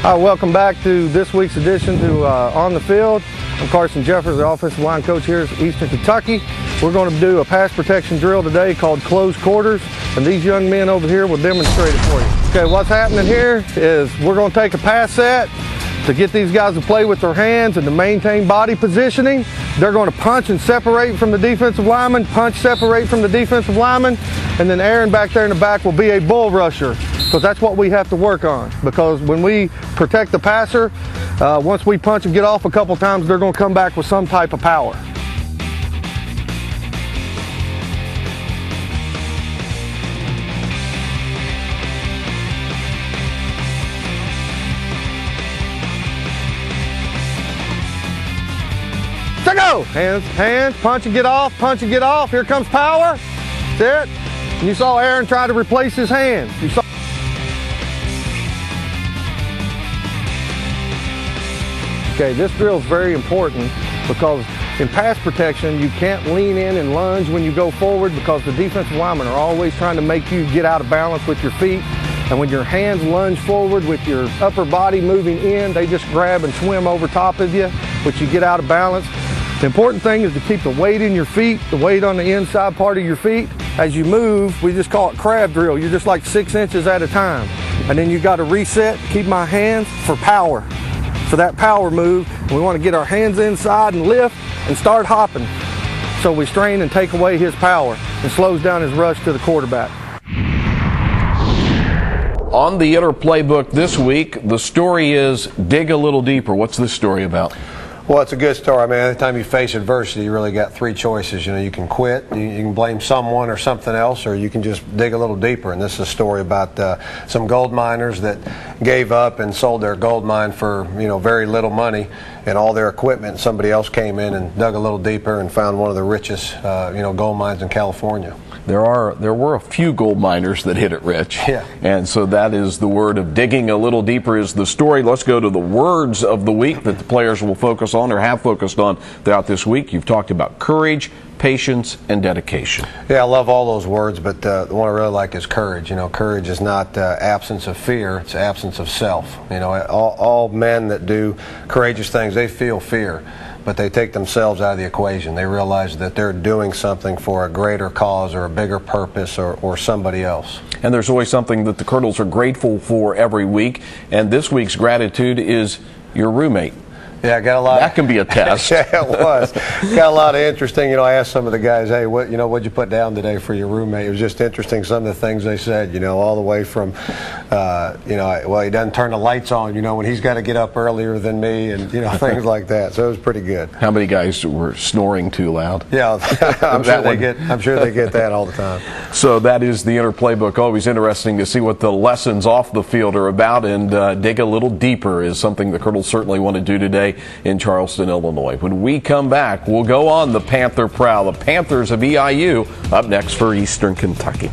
Hi, welcome back to this week's edition to On the Field. I'm Carson Jeffers, the offensive line coach here at Eastern Kentucky. We're going to do a pass protection drill today called close quarters, and these young men over here will demonstrate it for you. Okay, what's happening here is we're going to take a pass set to get these guys to play with their hands and to maintain body positioning. They're going to punch and separate from the defensive lineman, punch, separate from the defensive lineman, and then Aaron back there in the back will be a bull rusher, because that's what we have to work on. Because when we protect the passer, once we punch and get off a couple times, they're going to come back with some type of power. So go! Hands, hands, punch and get off, punch and get off. Here comes power. That's it. And you saw Aaron try to replace his hands. You saw. Okay, this drill is very important because in pass protection, you can't lean in and lunge when you go forward, because the defensive linemen are always trying to make you get out of balance with your feet. And when your hands lunge forward with your upper body moving in, they just grab and swim over top of you, which you get out of balance. The important thing is to keep the weight in your feet, the weight on the inside part of your feet. As you move, we just call it crab drill. You're just like 6 inches at a time. And then you got to reset, keep my hands for power. For that power move, we want to get our hands inside and lift and start hopping. So we strain and take away his power and slows down his rush to the quarterback. On the Inner Playbook this week, the story is dig a little deeper. What's this story about? Well, it's a good story. I mean, anytime you face adversity, you really got three choices. You know, you can quit, you can blame someone or something else, or you can just dig a little deeper. And this is a story about some gold miners that gave up and sold their gold mine for, very little money and all their equipment. Somebody else came in and dug a little deeper and found one of the richest, gold mines in California. There were a few gold miners that hit it rich. Yeah. And so that is the word of digging a little deeper is the story. Let's go to the words of the week that the players will focus on or have focused on throughout this week. You've talked about courage, patience, and dedication. Yeah, I love all those words, but the one I really like is courage. Courage is not absence of fear, it's absence of self. All men that do courageous things, they feel fear, but they take themselves out of the equation. They realize that they're doing something for a greater cause or a bigger purpose or somebody else. And there's always something that the Colonels are grateful for every week, and this week's gratitude is your roommate. Yeah, I got a lot. That can be a test. Yeah, it was. Got a lot of interesting. I asked some of the guys, hey, what'd you put down today for your roommate? It was just interesting. Some of the things they said. All the way from, well, he doesn't turn the lights on. When he's got to get up earlier than me, and things like that. So it was pretty good. How many guys were snoring too loud? Yeah, I'm sure they get that all the time. So that is the Inner Playbook. Always interesting to see what the lessons off the field are about, and dig a little deeper is something the Colonels certainly want to do today in Charleston, Illinois. When we come back, we'll go on the Panther prowl. The Panthers of EIU up next for Eastern Kentucky.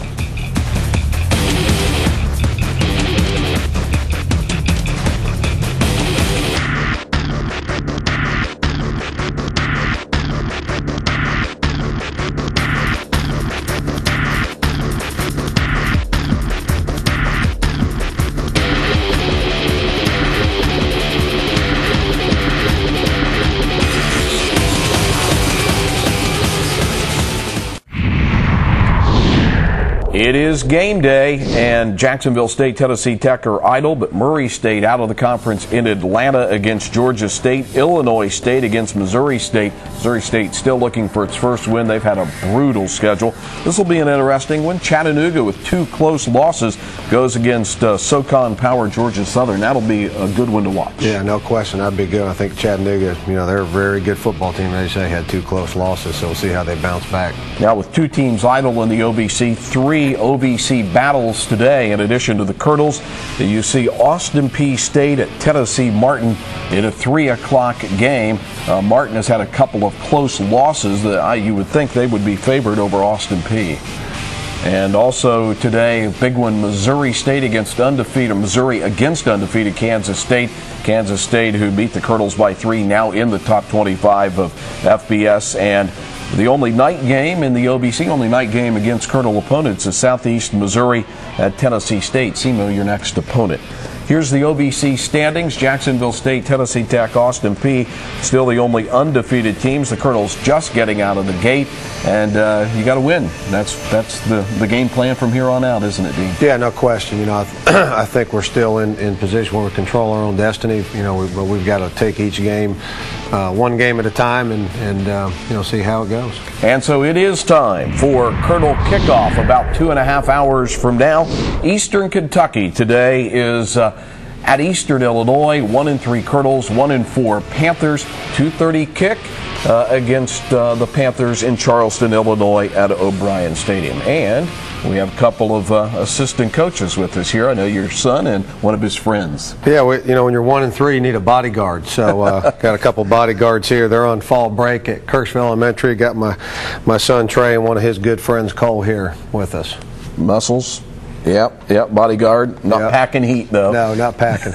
It is game day, and Jacksonville State, Tennessee Tech are idle, but Murray State out of the conference in Atlanta against Georgia State, Illinois State against Missouri State. Missouri State still looking for its first win. They've had a brutal schedule. This will be an interesting one. Chattanooga with 2 close losses goes against SoCon-powered Georgia Southern. That'll be a good one to watch. Yeah, no question. That'd be good. I think Chattanooga, they're a very good football team. They say had 2 close losses, so we'll see how they bounce back. Now with 2 teams idle in the OVC, 3 OVC battles today. In addition to the Colonels, you see Austin Peay State at Tennessee Martin in a 3 o'clock game. Martin has had a couple of close losses that you would think they would be favored over Austin Peay. And also today, big one, Missouri State against Missouri against undefeated Kansas State. Kansas State, who beat the Colonels by 3, now in the top 25 of FBS. And the only night game in the OVC, only night game against Colonel opponents is Southeast Missouri at Tennessee State. SEMO, your next opponent. Here's the OBC standings. Jacksonville State, Tennessee Tech, Austin Peay still the only undefeated teams. The Colonels just getting out of the gate, and you got to win. That's the game plan from here on out, isn't it, Dean? Yeah, no question. You know, I think we're still in position where we control our own destiny. You know, we've got to take each game one game at a time and you know, see how it goes. And so it is time for Colonel kickoff about 2.5 hours from now. Eastern Kentucky today is at Eastern Illinois. 1-3 Colonels, 1-4 Panthers. 2:30 kick against the Panthers in Charleston, Illinois at O'Brien Stadium. And we have a couple of assistant coaches with us here. I know your son and one of his friends. Yeah, you know, when you're 1-3, you need a bodyguard. So got a couple bodyguards here. They're on fall break at Kirksville Elementary. Got my son Trey and one of his good friends Cole here with us. Muscles. Yep, bodyguard. Not packing heat, though. No, not packing.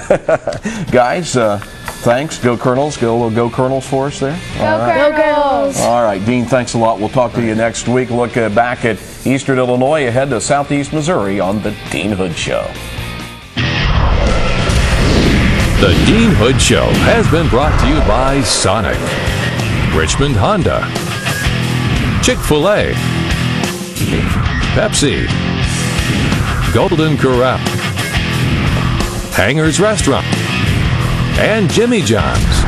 Guys, thanks. Go Colonels. Go Colonels for us there. Go Colonels. All right, Dean, thanks a lot. We'll talk to you next week. Look back at Eastern Illinois ahead to Southeast Missouri on The Dean Hood Show. The Dean Hood Show has been brought to you by Sonic, Richmond Honda, Chick-fil-A, Pepsi, Golden Corral, Hangers Restaurant, and Jimmy John's.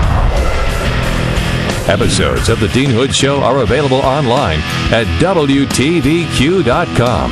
Episodes of The Dean Hood Show are available online at WTVQ.com.